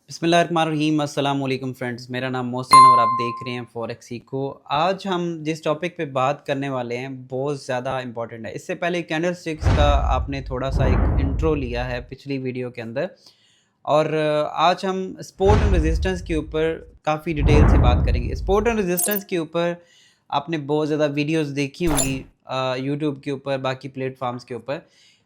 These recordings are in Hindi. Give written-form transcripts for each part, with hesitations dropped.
बिस्मिल्लाहिर्रहमानिर्रहीम अस्सलाम वालेकुम फ्रेंड्स। मेरा नाम मोहसिन और आप देख रहे हैं फॉरेक्सी को। आज हम जिस टॉपिक पे बात करने वाले हैं बहुत ज़्यादा इम्पॉर्टेंट है। इससे पहले कैंडलस्टिक्स का आपने थोड़ा सा एक इंट्रो लिया है पिछली वीडियो के अंदर, और आज हम सपोर्ट एंड रेजिस्टेंस के ऊपर काफ़ी डिटेल से बात करेंगे। सपोर्ट एंड रेजिस्टेंस के ऊपर आपने बहुत ज़्यादा वीडियोस देखी होंगी यूट्यूब के ऊपर, बाकी प्लेटफॉर्म्स के ऊपर,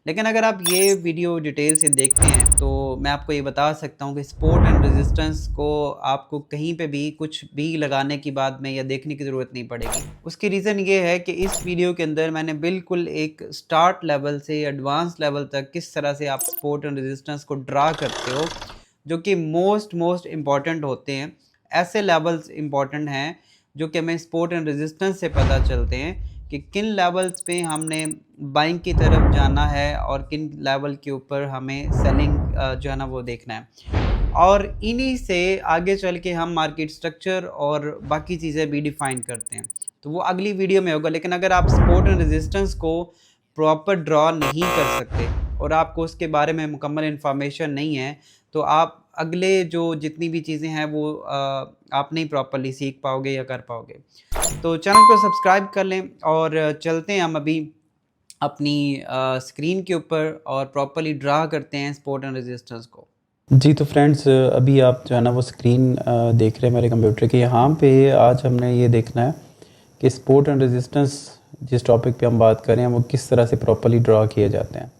लेकिन अगर आप ये वीडियो डिटेल से देखते हैं तो मैं आपको ये बता सकता हूँ कि सपोर्ट एंड रेजिस्टेंस को आपको कहीं पे भी कुछ भी लगाने की बाद में या देखने की ज़रूरत नहीं पड़ेगी। उसकी रीज़न ये है कि इस वीडियो के अंदर मैंने बिल्कुल एक स्टार्ट लेवल से एडवांस लेवल तक किस तरह से आप सपोर्ट एंड रेजिस्टेंस को ड्रा करते हो, जो कि मोस्ट इम्पॉर्टेंट होते हैं। ऐसे लेवल्स इम्पॉर्टेंट हैं जो कि हमें सपोर्ट एंड रेजिस्टेंस से पता चलते हैं कि किन लेवल्स पे हमने बाइंग की तरफ जाना है और किन लेवल के ऊपर हमें सेलिंग जो है ना वो देखना है। और इन्हीं से आगे चल के हम मार्केट स्ट्रक्चर और बाकी चीज़ें भी डिफ़ाइन करते हैं, तो वो अगली वीडियो में होगा। लेकिन अगर आप सपोर्ट एंड रेजिस्टेंस को प्रॉपर ड्रॉ नहीं कर सकते और आपको उसके बारे में मुकम्मल इन्फॉर्मेशन नहीं है, तो आप अगले जो जितनी भी चीज़ें हैं वो आप नहीं प्रॉपरली सीख पाओगे या कर पाओगे। तो चैनल को सब्सक्राइब कर लें और चलते हैं हम अभी अपनी स्क्रीन के ऊपर और प्रॉपरली ड्रा करते हैं सपोर्ट एंड रेजिस्टेंस को। जी तो फ्रेंड्स, अभी आप जो है ना वो स्क्रीन देख रहे हैं मेरे कंप्यूटर के। यहाँ पे आज हमने ये देखना है कि सपोर्ट एंड रेजिस्टेंस जिस टॉपिक पे हम बात कर रहे हैं वो किस तरह से प्रॉपरली ड्रा किए जाते हैं।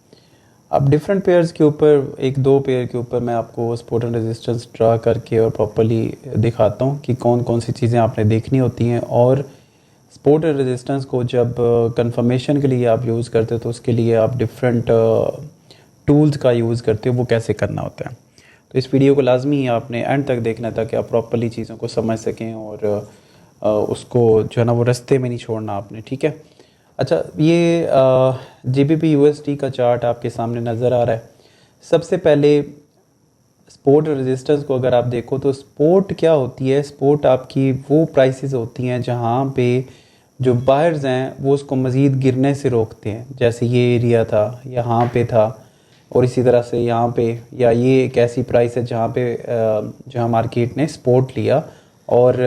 अब डिफरेंट पेयर्स के ऊपर, एक दो पेयर के ऊपर मैं आपको सपोर्ट एंड रेजिस्टेंस ड्रा करके और प्रॉपरली दिखाता हूँ कि कौन कौन सी चीज़ें आपने देखनी होती हैं, और सपोर्ट एंड रेजिस्टेंस को जब कंफर्मेशन के लिए आप यूज़ करते हो तो उसके लिए आप डिफरेंट टूल्स का यूज़ करते हो, वो कैसे करना होता है। तो इस वीडियो को लाजमी ही आपने एंड तक देखना है ताकि आप प्रॉपरली चीज़ों को समझ सकें और उसको जो है ना वो रास्ते में नहीं छोड़ना आपने, ठीक है। अच्छा, ये GBP USD का चार्ट आपके सामने नज़र आ रहा है। सबसे पहले सपोर्ट रेजिस्टेंस को अगर आप देखो तो सपोर्ट क्या होती है? सपोर्ट आपकी वो प्राइसेस होती हैं जहाँ पे जो बायर्स हैं वो उसको मज़ीद गिरने से रोकते हैं। जैसे ये एरिया था, यहाँ पे था, और इसी तरह से यहाँ पे, या ये एक ऐसी प्राइस है जहाँ पे जहाँ मार्केट ने सपोर्ट लिया और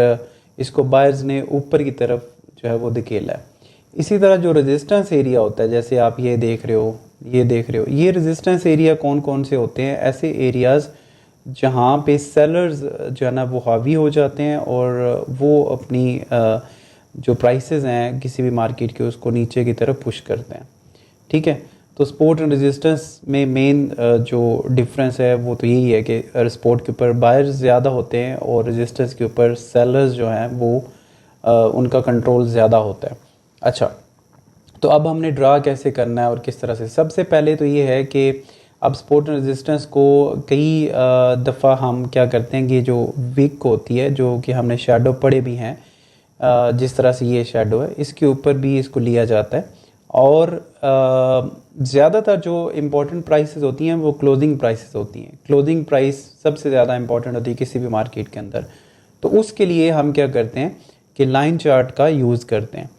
इसको बायर्स ने ऊपर की तरफ जो है वो धकेला है। इसी तरह जो रेजिस्टेंस एरिया होता है, जैसे आप ये देख रहे हो, ये रेजिस्टेंस एरिया कौन कौन से होते हैं? ऐसे एरियाज़ जहाँ पे सेलर्स जो है ना वो हावी हो जाते हैं और वो अपनी जो प्राइसेस हैं किसी भी मार्केट के उसको नीचे की तरफ पुश करते हैं, ठीक है। तो सपोर्ट एंड रेजिस्टेंस में मेन जो डिफरेंस है वो तो यही है कि सपोर्ट के ऊपर बायर्स ज़्यादा होते हैं और रेजिस्टेंस के ऊपर सेलर्स जो हैं वो उनका कंट्रोल ज़्यादा होता है। अच्छा, तो अब हमने ड्रा कैसे करना है और किस तरह से? सबसे पहले तो ये है कि अब सपोर्ट एंड रेजिस्टेंस को कई दफ़ा हम क्या करते हैं कि जो विक होती है, जो कि हमने शेडो पढ़े भी हैं, जिस तरह से ये शेडो है इसके ऊपर भी इसको लिया जाता है। और ज़्यादातर जो इम्पोर्टेंट प्राइसेस होती हैं वो क्लोजिंग प्राइसेस होती हैं। क्लोजिंग प्राइस सबसे ज़्यादा इम्पोर्टेंट होती है किसी भी मार्केट के अंदर। तो उसके लिए हम क्या करते हैं कि लाइन चार्ट का यूज़ करते हैं।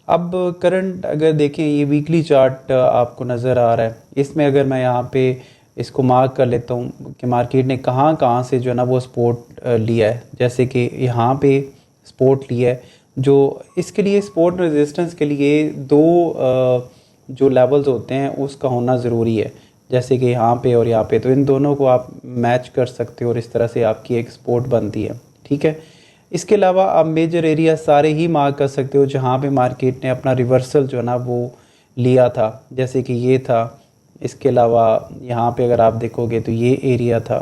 अब करंट अगर देखें, ये वीकली चार्ट आपको नज़र आ रहा है, इसमें अगर मैं यहाँ पे इसको मार्क कर लेता हूँ कि मार्केट ने कहाँ कहाँ से जो है ना वो सपोर्ट लिया है। जैसे कि यहाँ पे सपोर्ट लिया है, जो इसके लिए सपोर्ट रेजिस्टेंस के लिए दो जो लेवल्स होते हैं उसका होना ज़रूरी है, जैसे कि यहाँ पे और यहाँ पे। तो इन दोनों को आप मैच कर सकते हो और इस तरह से आपकी एक सपोर्ट बनती है, ठीक है। इसके अलावा आप मेजर एरिया सारे ही मार्क कर सकते हो जहाँ पे मार्केट ने अपना रिवर्सल जो है ना वो लिया था, जैसे कि ये था। इसके अलावा यहाँ पे अगर आप देखोगे तो ये एरिया था,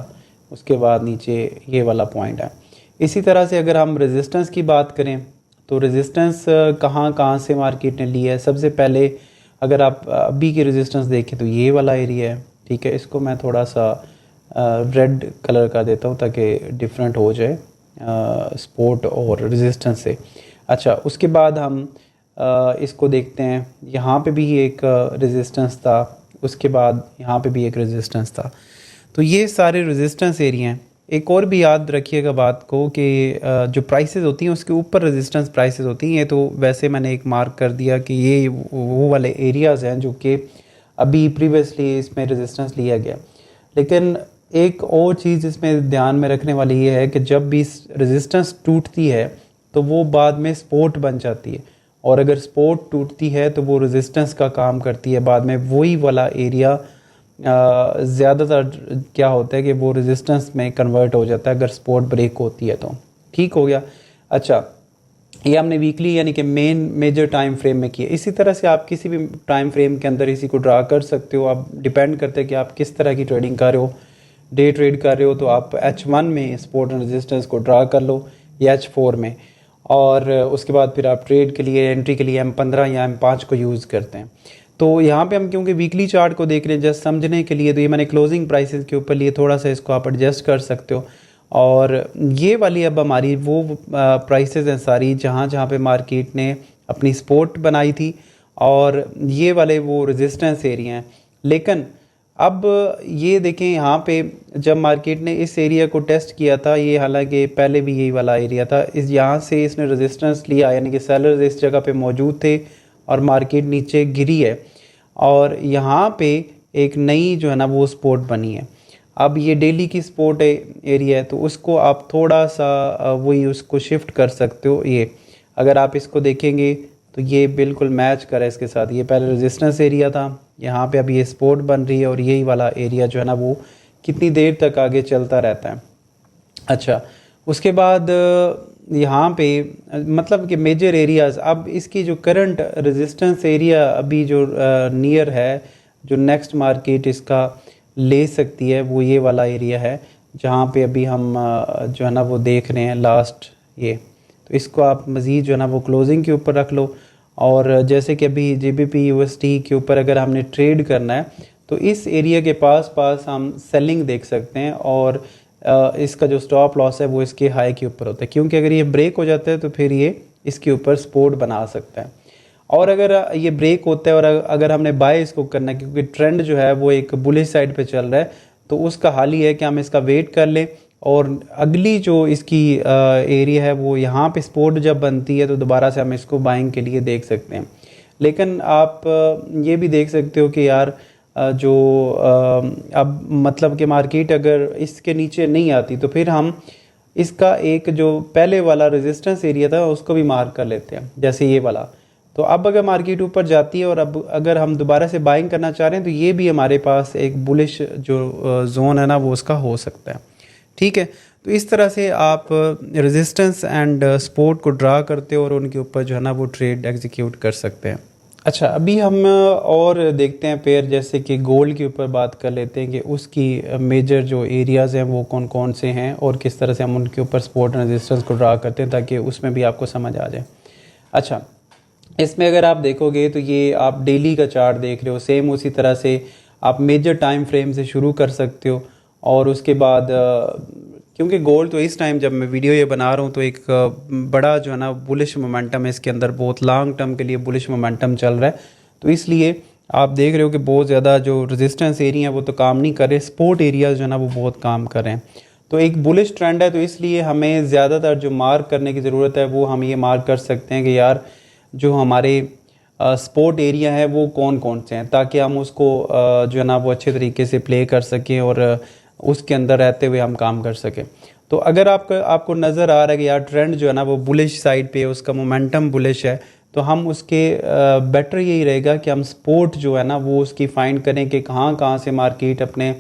उसके बाद नीचे ये वाला पॉइंट है। इसी तरह से अगर हम रेजिस्टेंस की बात करें तो रेजिस्टेंस कहाँ कहाँ से मार्केट ने लिया है? सबसे पहले अगर आप अभी की रेजिस्टेंस देखें तो ये वाला एरिया है, ठीक है। इसको मैं थोड़ा सा रेड कलर का देता हूँ ताकि डिफरेंट हो जाए सपोर्ट और रेजिस्टेंस से। अच्छा, उसके बाद हम इसको देखते हैं, यहाँ पे भी एक रेजिस्टेंस था, उसके बाद यहाँ पे भी एक रेजिस्टेंस था। तो ये सारे रेजिस्टेंस एरिया हैं। एक और भी याद रखिएगा बात को कि जो प्राइसेस होती हैं उसके ऊपर रेजिस्टेंस प्राइसेस होती हैं। तो वैसे मैंने एक मार्क कर दिया कि ये वो वाले एरियाज़ हैं जो कि अभी प्रीवियसली इसमें रेजिस्टेंस लिया गया। लेकिन एक और चीज़ इसमें ध्यान में रखने वाली ये है कि जब भी रेजिस्टेंस टूटती है तो वो बाद में सपोर्ट बन जाती है, और अगर सपोर्ट टूटती है तो वो रेजिस्टेंस का काम करती है। बाद में वही वाला एरिया ज़्यादातर क्या होता है कि वो रेजिस्टेंस में कन्वर्ट हो जाता है अगर सपोर्ट ब्रेक होती है तो। ठीक हो गया। अच्छा, ये हमने वीकली यानी कि मेजर टाइम फ्रेम में किया। इसी तरह से आप किसी भी टाइम फ्रेम के अंदर इसी को ड्रा कर सकते हो। आप डिपेंड करते हैं कि आप किस तरह की ट्रेडिंग कर रहे हो। डे ट्रेड कर रहे हो तो आप H1 में सपोर्ट एंड रेजिस्टेंस को ड्रा कर लो या H4 में, और उसके बाद फिर आप ट्रेड के लिए एंट्री के लिए M15 या M5 को यूज़ करते हैं। तो यहाँ पे हम क्योंकि वीकली चार्ट को देख रहे हैं जस्ट समझने के लिए, तो ये मैंने क्लोजिंग प्राइसेस के ऊपर लिए, थोड़ा सा इसको आप एडजस्ट कर सकते हो। और ये वाली अब हमारी वो प्राइसेस हैं सारी जहाँ जहाँ पे मार्केट ने अपनी सपोर्ट बनाई थी, और ये वाले वो रेजिस्टेंस एरिया हैं। लेकिन अब ये देखें यहाँ पे जब मार्केट ने इस एरिया को टेस्ट किया था, ये हालांकि पहले भी यही वाला एरिया था, इस यहाँ से इसने रेजिस्टेंस लिया, यानी कि सेलर्स इस जगह पे मौजूद थे और मार्केट नीचे गिरी है, और यहाँ पे एक नई जो है ना वो सपोर्ट बनी है। अब ये डेली की सपोर्ट एरिया है, तो उसको आप थोड़ा सा वही उसको शिफ्ट कर सकते हो। ये अगर आप इसको देखेंगे तो ये बिल्कुल मैच करे इसके साथ। ये पहले रेजिस्टेंस एरिया था, यहाँ पे अब ये सपोर्ट बन रही है, और यही वाला एरिया जो है ना वो कितनी देर तक आगे चलता रहता है। अच्छा, उसके बाद यहाँ पे मतलब कि मेजर एरियाज़, अब इसकी जो करंट रेजिस्टेंस एरिया अभी जो नियर है, जो नेक्स्ट मार्केट इसका ले सकती है, वो ये वाला एरिया है जहाँ पे अभी हम जो है ना वो देख रहे हैं लास्ट ये। तो इसको आप मज़ीद जो है ना वो क्लोजिंग के ऊपर रख लो, और जैसे कि अभी GBP USD के ऊपर अगर हमने ट्रेड करना है तो इस एरिया के पास हम सेलिंग देख सकते हैं, और इसका जो स्टॉप लॉस है वो इसके हाई के ऊपर होता है, क्योंकि अगर ये ब्रेक हो जाता है तो फिर ये इसके ऊपर सपोर्ट बना सकता है। और अगर ये ब्रेक होता है और अगर हमने बाय इसको करना है, क्योंकि ट्रेंड जो है वो एक बुलिश साइड पे चल रहा है, तो उसका हाल ही है कि हम इसका वेट कर लें, और अगली जो इसकी एरिया है वो यहाँ पे सपोर्ट जब बनती है तो दोबारा से हम इसको बाइंग के लिए देख सकते हैं। लेकिन आप ये भी देख सकते हो कि यार जो अब मतलब कि मार्केट अगर इसके नीचे नहीं आती तो फिर हम इसका एक जो पहले वाला रेजिस्टेंस एरिया था उसको भी मार्क कर लेते हैं, जैसे ये वाला। तो अब अगर मार्केट ऊपर जाती है और अब अगर हम दोबारा से बाइंग करना चाह रहे हैं तो ये भी हमारे पास एक बुलिश जो जोन है ना वो उसका हो सकता है। ठीक है, तो इस तरह से आप रेजिस्टेंस एंड सपोर्ट को ड्रा करते हो और उनके ऊपर जो है ना वो ट्रेड एग्जीक्यूट कर सकते हैं। अच्छा, अभी हम और देखते हैं पेयर, जैसे कि गोल्ड के ऊपर बात कर लेते हैं कि उसकी मेजर जो एरियाज़ हैं वो कौन कौन से हैं और किस तरह से हम उनके ऊपर सपोर्ट एंड रेजिस्टेंस को ड्रा करते हैं, ताकि उसमें भी आपको समझ आ जाए। अच्छा, इसमें अगर आप देखोगे तो ये आप डेली का चार्ट देख रहे हो, सेम उसी तरह से आप मेजर टाइम फ्रेम से शुरू कर सकते हो, और उसके बाद क्योंकि गोल्ड तो इस टाइम जब मैं वीडियो ये बना रहा हूँ तो एक बड़ा जो है ना बुलिश मोमेंटम है इसके अंदर, बहुत लॉन्ग टर्म के लिए बुलिश मोमेंटम चल रहा है, तो इसलिए आप देख रहे हो कि बहुत ज़्यादा जो रेजिस्टेंस एरिया है वो तो काम नहीं कर रहे, सपोर्ट एरियाज जो है ना वो बहुत काम कर रहे हैं। तो एक बुलिश ट्रेंड है, तो इसलिए हमें ज़्यादातर जो मार्क करने की ज़रूरत है वो हम ये मार्क कर सकते हैं कि यार जो हमारे सपोर्ट एरिया है वो कौन कौन से हैं, ताकि हम उसको जो है ना वो अच्छे तरीके से प्ले कर सकें और उसके अंदर रहते हुए हम काम कर सकें। तो अगर आपको नज़र आ रहा है कि यार ट्रेंड जो है ना वो बुलिश साइड पे, उसका मोमेंटम बुलिश है, तो हम उसके बेटर यही रहेगा कि हम सपोर्ट जो है ना वो उसकी फाइंड करें कि कहाँ से मार्केट अपने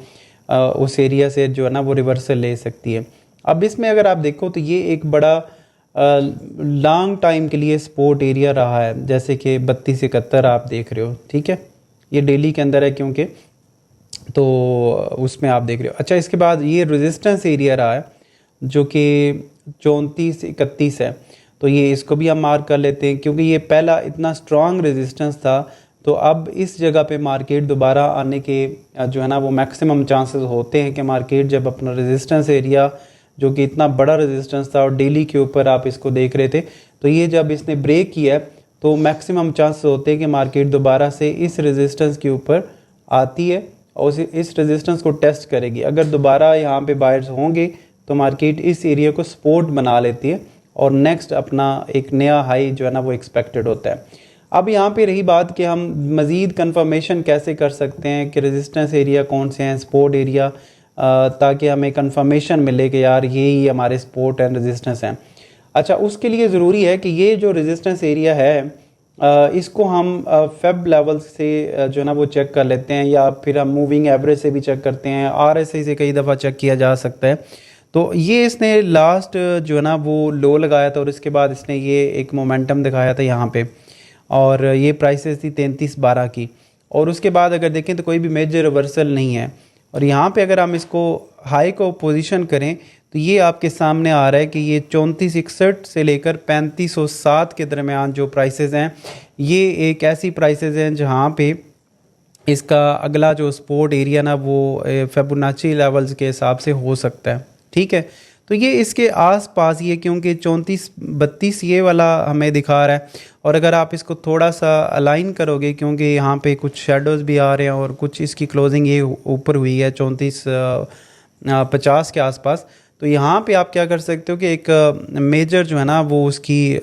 उस एरिया से जो है ना वो रिवर्सल ले सकती है। अब इसमें अगर आप देखो तो ये एक बड़ा लॉन्ग टाइम के लिए सपोर्ट एरिया रहा है, जैसे कि 3271 आप देख रहे हो। ठीक है, ये डेली के अंदर है क्योंकि, तो उसमें आप देख रहे हो। अच्छा, इसके बाद ये रेजिस्टेंस एरिया रहा है जो कि 3431 है, तो ये इसको भी हम मार्क कर लेते हैं, क्योंकि ये पहला इतना स्ट्रॉन्ग रेजिस्टेंस था। तो अब इस जगह पे मार्केट दोबारा आने के जो है ना वो मैक्सिमम चांसेस होते हैं कि मार्केट जब अपना रेजिस्टेंस एरिया जो कि इतना बड़ा रेजिस्टेंस था और डेली के ऊपर आप इसको देख रहे थे, तो ये जब इसने ब्रेक किया तो मैक्सिमम चांसेस होते हैं कि मार्केट दोबारा से इस रेजिस्टेंस के ऊपर आती है और इस रेजिस्टेंस को टेस्ट करेगी। अगर दोबारा यहाँ पे बायर्स होंगे तो मार्केट इस एरिया को सपोर्ट बना लेती है और नेक्स्ट अपना एक नया हाई जो है ना वो एक्सपेक्टेड होता है। अब यहाँ पे रही बात कि हम मज़ीद कंफर्मेशन कैसे कर सकते हैं कि रेजिस्टेंस एरिया कौन से हैं, सपोर्ट एरिया ताकि हमें कंफर्मेशन मिले कि यार ये ही हमारे सपोर्ट एंड रेजिस्टेंस हैं। अच्छा, उसके लिए ज़रूरी है कि ये जो रेजिस्टेंस एरिया है इसको हम फेब लेवल से जो है ना वो चेक कर लेते हैं, या फिर हम मूविंग एवरेज से भी चेक करते हैं, RSI से कई दफ़ा चेक किया जा सकता है। तो ये इसने लास्ट जो है ना वो लो लगाया था और इसके बाद इसने ये एक मोमेंटम दिखाया था यहाँ पे, और ये प्राइसेस थी 33.12 की, और उसके बाद अगर देखें तो कोई भी मेजर रिवर्सल नहीं है। और यहाँ पे अगर हम इसको हाई को पोजीशन करें तो ये आपके सामने आ रहा है कि ये 3461 से लेकर 3507 के दरमियान जो प्राइसेस हैं, ये एक ऐसी प्राइसेस हैं जहाँ पे इसका अगला जो सपोर्ट एरिया ना वो फिबोनाची लेवल्स के हिसाब से हो सकता है। ठीक है, तो ये इसके आसपास ही है, क्योंकि 34-32 ये वाला हमें दिखा रहा है। और अगर आप इसको थोड़ा सा अलाइन करोगे, क्योंकि यहाँ पे कुछ शेडोज़ भी आ रहे हैं और कुछ इसकी क्लोजिंग ये ऊपर हुई है 34-50 के आसपास, तो यहाँ पे आप क्या कर सकते हो कि एक मेजर जो है ना वो उसकी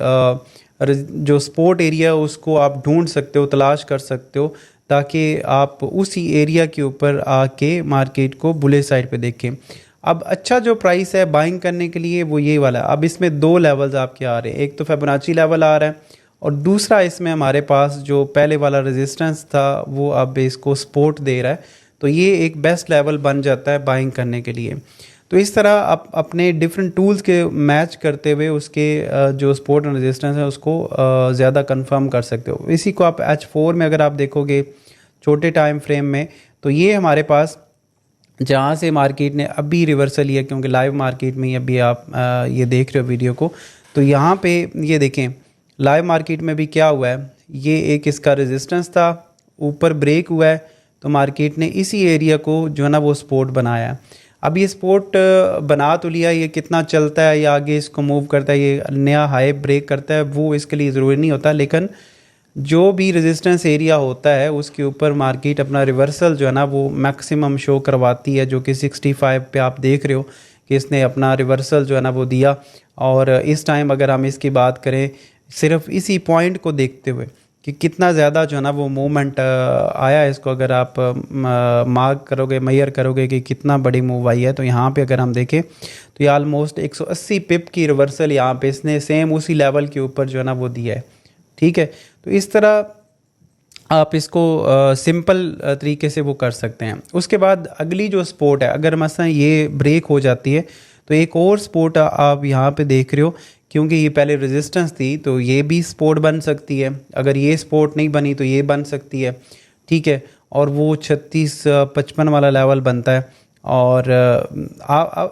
जो सपोर्ट एरिया है उसको आप ढूंढ सकते हो, तलाश कर सकते हो, ताकि आप उसी एरिया के ऊपर आके मार्केट को बुलिश साइड पे देखें। अब अच्छा जो प्राइस है बाइंग करने के लिए वो ये वाला है। अब इसमें दो लेवल्स आपके आ रहे हैं, एक तो फिबोनाची लेवल आ रहा है और दूसरा इसमें हमारे पास जो पहले वाला रेजिस्टेंस था वो अब इसको सपोर्ट दे रहा है। तो ये एक बेस्ट लेवल बन जाता है बाइंग करने के लिए। तो इस तरह आप अपने डिफरेंट टूल्स के मैच करते हुए उसके जो सपोर्ट एंड रेजिस्टेंस है उसको ज़्यादा कंफर्म कर सकते हो। इसी को आप H4 में अगर आप देखोगे छोटे टाइम फ्रेम में, तो ये हमारे पास जहाँ से मार्केट ने अभी रिवर्सल लिया, क्योंकि लाइव मार्केट में ही अभी आप ये देख रहे हो वीडियो को, तो यहाँ पे ये देखें लाइव मार्केट में भी क्या हुआ है, ये एक इसका रेजिस्टेंस था, ऊपर ब्रेक हुआ है, तो मार्केट ने इसी एरिया को जो है ना वो सपोर्ट बनाया। अब ये सपोर्ट बना तो लिया, ये कितना चलता है या आगे इसको मूव करता है, ये नया हाई ब्रेक करता है, वो इसके लिए ज़रूरी नहीं होता। लेकिन जो भी रेजिस्टेंस एरिया होता है उसके ऊपर मार्केट अपना रिवर्सल जो है ना वो मैक्सिमम शो करवाती है, जो कि 65 पे आप देख रहे हो कि इसने अपना रिवर्सल जो है ना वो दिया। और इस टाइम अगर हम इसकी बात करें सिर्फ इसी पॉइंट को देखते हुए कि कितना ज़्यादा जो है ना वो मूवमेंट आया है, इसको अगर आप मार्क करोगे, मेजर करोगे कि कितना बड़ी मूव आई है, तो यहाँ पे अगर हम देखें तो ये आलमोस्ट 180 पिप की रिवर्सल यहाँ पे इसने सेम उसी लेवल के ऊपर जो है ना वो दिया है। ठीक है, तो इस तरह आप इसको सिंपल तरीके से वो कर सकते हैं। उसके बाद अगली जो सपोर्ट है, अगर मसलन ये ब्रेक हो जाती है तो एक और सपोर्ट आप यहाँ पे देख रहे हो, क्योंकि ये पहले रेजिस्टेंस थी तो ये भी सपोर्ट बन सकती है। अगर ये सपोर्ट नहीं बनी तो ये बन सकती है। ठीक है, और वो 36-55 वाला लेवल बनता है। और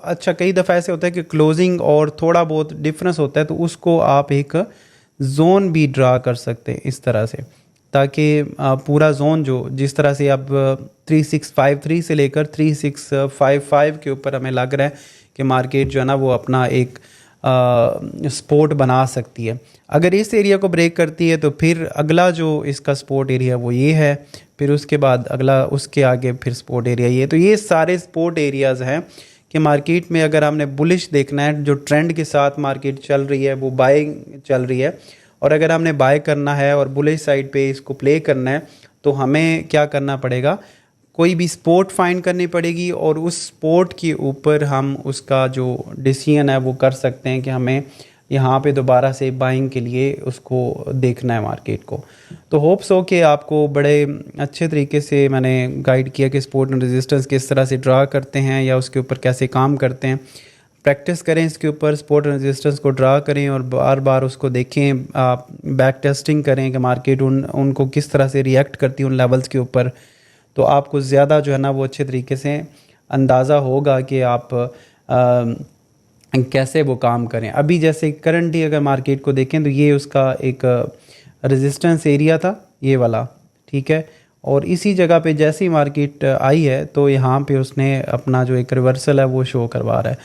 अच्छा कई दफ़ा ऐसे होता है कि क्लोजिंग और थोड़ा बहुत डिफरेंस होता है, तो उसको आप एक जोन भी ड्रा कर सकते हैं इस तरह से, ताकि पूरा जोन जो जिस तरह से अब 3653 से लेकर 3655 के ऊपर हमें लग रहा है कि मार्केट जो है ना वो अपना एक सपोर्ट बना सकती है। अगर इस एरिया को ब्रेक करती है तो फिर अगला जो इसका सपोर्ट एरिया वो ये है, फिर उसके बाद अगला उसके आगे फिर सपोर्ट एरिया ये। तो ये सारे सपोर्ट एरियाज़ हैं कि मार्केट में अगर हमने बुलिश देखना है, जो ट्रेंड के साथ मार्केट चल रही है वो बाइंग चल रही है, और अगर हमने बाय करना है और बुलिश साइड पे इसको प्ले करना है तो हमें क्या करना पड़ेगा, कोई भी सपोर्ट फाइंड करनी पड़ेगी और उस सपोर्ट के ऊपर हम उसका जो डिसीजन है वो कर सकते हैं कि हमें यहाँ पे दोबारा से बाइंग के लिए उसको देखना है मार्केट को। तो होप्स हो कि आपको बड़े अच्छे तरीके से मैंने गाइड किया कि सपोर्ट एंड रेजिस्टेंस किस तरह से ड्रा करते हैं या उसके ऊपर कैसे काम करते हैं। प्रैक्टिस करें इसके ऊपर, सपोर्ट एंड रेजिस्टेंस को ड्रा करें और बार बार उसको देखें, आप बैक टेस्टिंग करें कि मार्केट उनको किस तरह से रिएक्ट करती है उन लेवल्स के ऊपर। तो आपको ज़्यादा जो है ना वो अच्छे तरीके से अंदाज़ा होगा कि आप कैसे वो काम करें। अभी जैसे करंटली अगर मार्केट को देखें तो ये उसका एक रेजिस्टेंस एरिया था ये वाला, ठीक है, और इसी जगह पे जैसी मार्केट आई है तो यहाँ पे उसने अपना जो एक रिवर्सल है वो शो करवा रहा है।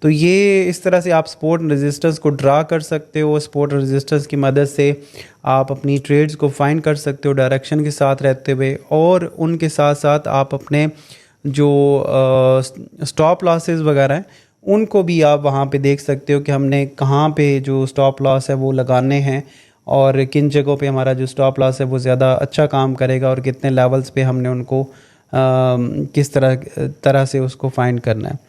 तो ये इस तरह से आप सपोर्ट एंड रेजिस्टेंस को ड्रा कर सकते हो। सपोर्ट और रेजिस्टेंस की मदद से आप अपनी ट्रेड्स को फाइंड कर सकते हो डायरेक्शन के साथ रहते हुए, और उनके साथ साथ आप अपने जो स्टॉप लॉसेस वगैरह हैं उनको भी आप वहाँ पे देख सकते हो कि हमने कहाँ पे जो स्टॉप लॉस है वो लगाने हैं और किन जगहों पे हमारा जो स्टॉप लॉस है वो ज़्यादा अच्छा काम करेगा और कितने लेवल्स पे हमने उनको किस तरह से उसको फाइंड करना है।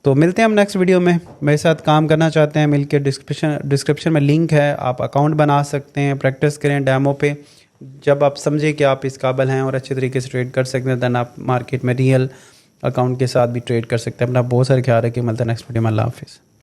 तो मिलते हैं हम नेक्स्ट वीडियो में। मेरे साथ काम करना चाहते हैं मिलकर, डिस्क्रिप्शन में लिंक है, आप अकाउंट बना सकते हैं, प्रैक्टिस करें डेमो पे। जब आप समझें कि आप इस काबिल हैं और अच्छे तरीके से ट्रेड कर सकते हैं, दैन आप मार्केट में रियल अकाउंट के साथ भी ट्रेड कर सकते हैं। अपना बहुत सारा ख्याल रखिए। मिलता है नेक्स्ट वीडियो में। अल्लाह हाफिज़।